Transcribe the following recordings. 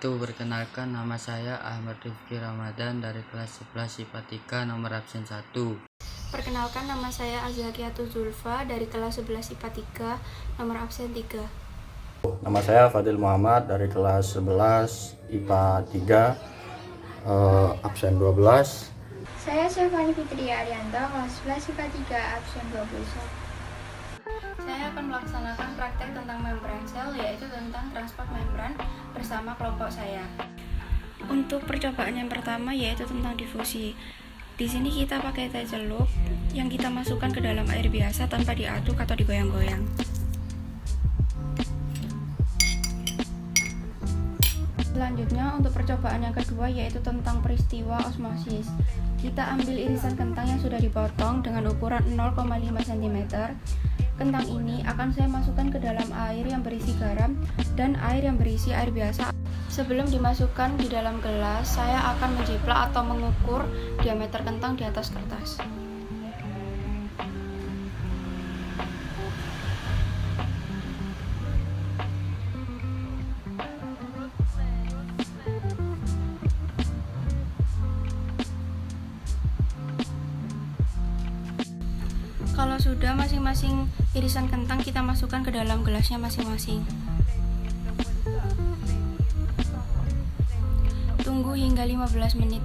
wabarakatuh. Perkenalkan, nama saya Ahmad Rifki Ramadan dari kelas 11 IPA 3 nomor absen 1. Perkenalkan, nama saya Azhariatul Zulfa dari kelas 11 IPA 3 nomor absen 3. Nama saya Fadil Muhammad dari kelas 11 IPA 3 absen 12. Saya Syafani Fitri Arianto, kelas 11 IPA 3 absen 21. Saya akan melaksanakan praktek tentang membran sel, yaitu tentang transport membran bersama kelompok saya. Untuk percobaan yang pertama yaitu tentang difusi. Di sini kita pakai teh celup yang kita masukkan ke dalam air biasa tanpa diaduk atau digoyang-goyang. Selanjutnya untuk percobaan yang kedua yaitu tentang peristiwa osmosis. Kita ambil irisan kentang yang sudah dipotong dengan ukuran 0,5 cm. Kentang ini akan saya masukkan ke dalam air yang berisi garam dan air yang berisi air biasa. Sebelum dimasukkan di dalam gelas, saya akan menjiplak atau mengukur diameter kentang di atas kertas. Kalau sudah, masing-masing irisan kentang kita masukkan ke dalam gelasnya masing-masing. Tunggu hingga 15 menit.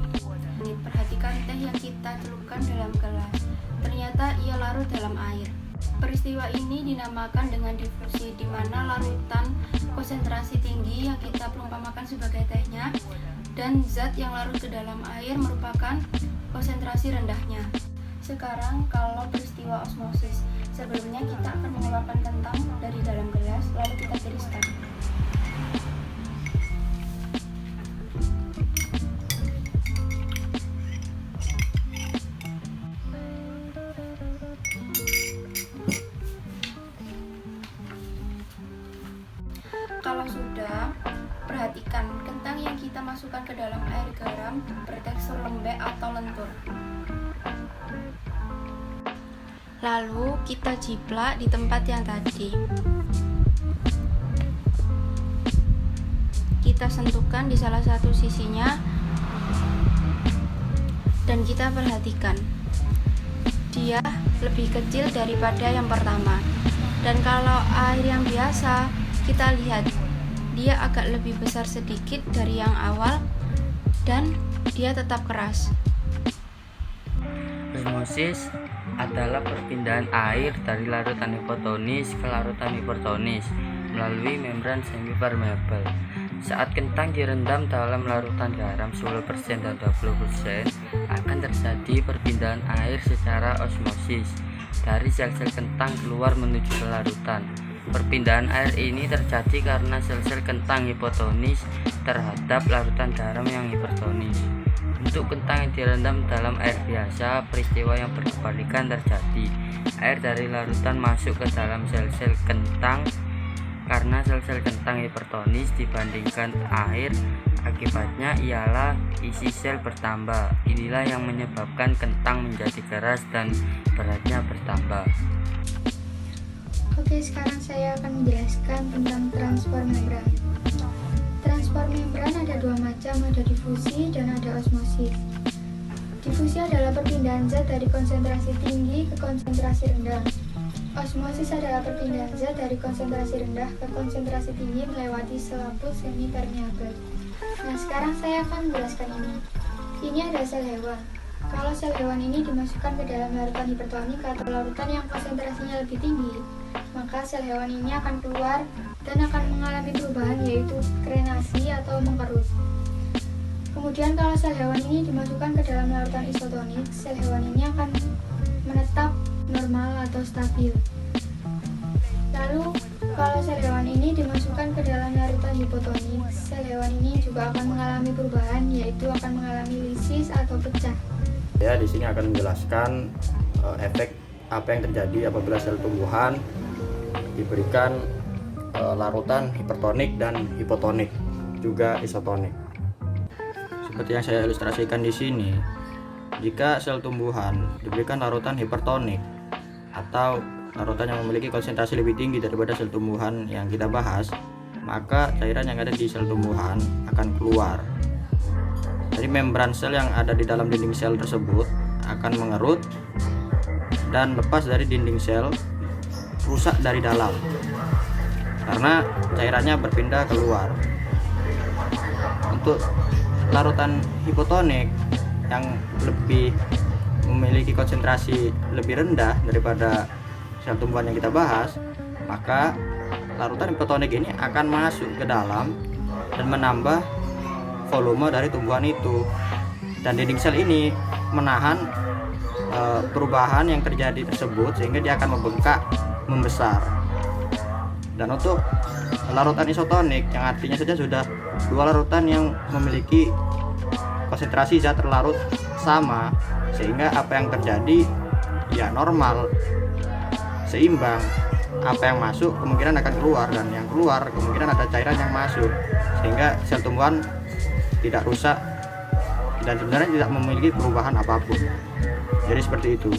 Perhatikan teh yang kita celupkan dalam gelas. Ternyata ia larut dalam air. Peristiwa ini dinamakan dengan difusi, di mana larutan konsentrasi tinggi yang kita perumpamakan sebagai tehnya dan zat yang larut ke dalam air merupakan konsentrasi rendahnya. Sekarang kalau peristiwa osmosis, sebelumnya kita akan mengeluarkan kentang dari dalam gelas, lalu kita tiriskan. Kalau sudah, perhatikan kentang yang kita masukkan ke dalam air garam bertekstur lembek atau lentur. Lalu kita jiplak di tempat yang tadi. Kita sentuhkan di salah satu sisinya dan kita perhatikan. Dia lebih kecil daripada yang pertama. Dan kalau air yang biasa, kita lihat dia agak lebih besar sedikit dari yang awal dan dia tetap keras. Osmosis adalah perpindahan air dari larutan hipotonis ke larutan hipertonis melalui membran semipermeabel. Saat kentang direndam dalam larutan garam 10% dan 20%, akan terjadi perpindahan air secara osmosis dari sel-sel kentang keluar menuju ke larutan. Perpindahan air ini terjadi karena sel-sel kentang hipotonis terhadap larutan garam yang hipertonis. Untuk kentang yang direndam dalam air biasa, peristiwa yang berkebalikan terjadi. Air dari larutan masuk ke dalam sel-sel kentang karena sel-sel kentang hipertonis dibandingkan air. Akibatnya ialah isi sel bertambah. Inilah yang menyebabkan kentang menjadi keras dan beratnya bertambah. Oke, sekarang saya akan menjelaskan tentang transport membran. Transport membran ada dua macam, ada difusi dan ada osmosis. Difusi adalah perpindahan zat dari konsentrasi tinggi ke konsentrasi rendah. Osmosis adalah perpindahan zat dari konsentrasi rendah ke konsentrasi tinggi melewati selaput semipermeabel. Nah, sekarang saya akan menjelaskan ini. Ini ada sel hewan. Kalau sel hewan ini dimasukkan ke dalam larutan hipertonik atau larutan yang konsentrasinya lebih tinggi, maka sel hewan ini akan keluar dan akan mengalami perubahan, yaitu krenasi atau mengkerut. Kemudian kalau sel hewan ini dimasukkan ke dalam larutan isotonik, sel hewan ini akan menetap normal atau stabil. Lalu kalau sel hewan ini dimasukkan ke dalam larutan hipotonik, sel hewan ini juga akan mengalami perubahan, yaitu akan mengalami lisis atau pecah. Saya di sini akan menjelaskan efek apa yang terjadi apabila sel tumbuhan diberikan larutan hipertonik dan hipotonik, juga isotonik. Seperti yang saya ilustrasikan di sini, jika sel tumbuhan diberikan larutan hipertonik atau larutan yang memiliki konsentrasi lebih tinggi daripada sel tumbuhan yang kita bahas, maka cairan yang ada di sel tumbuhan akan keluar. Jadi membran sel yang ada di dalam dinding sel tersebut akan mengerut dan lepas dari dinding sel, rusak dari dalam karena cairannya berpindah keluar. Untuk larutan hipotonik yang lebih memiliki konsentrasi lebih rendah daripada sel tumbuhan yang kita bahas, maka larutan hipotonik ini akan masuk ke dalam dan menambah volume dari tumbuhan itu, dan dinding sel ini menahan perubahan yang terjadi tersebut sehingga dia akan membengkak, membesar. Dan untuk larutan isotonik yang artinya saja sudah dua larutan yang memiliki konsentrasi zat terlarut sama, sehingga apa yang terjadi ya normal, seimbang. Apa yang masuk kemungkinan akan keluar, dan yang keluar kemungkinan ada cairan yang masuk, sehingga sel tumbuhan tidak rusak dan sebenarnya tidak memiliki perubahan apapun. Jadi seperti itu.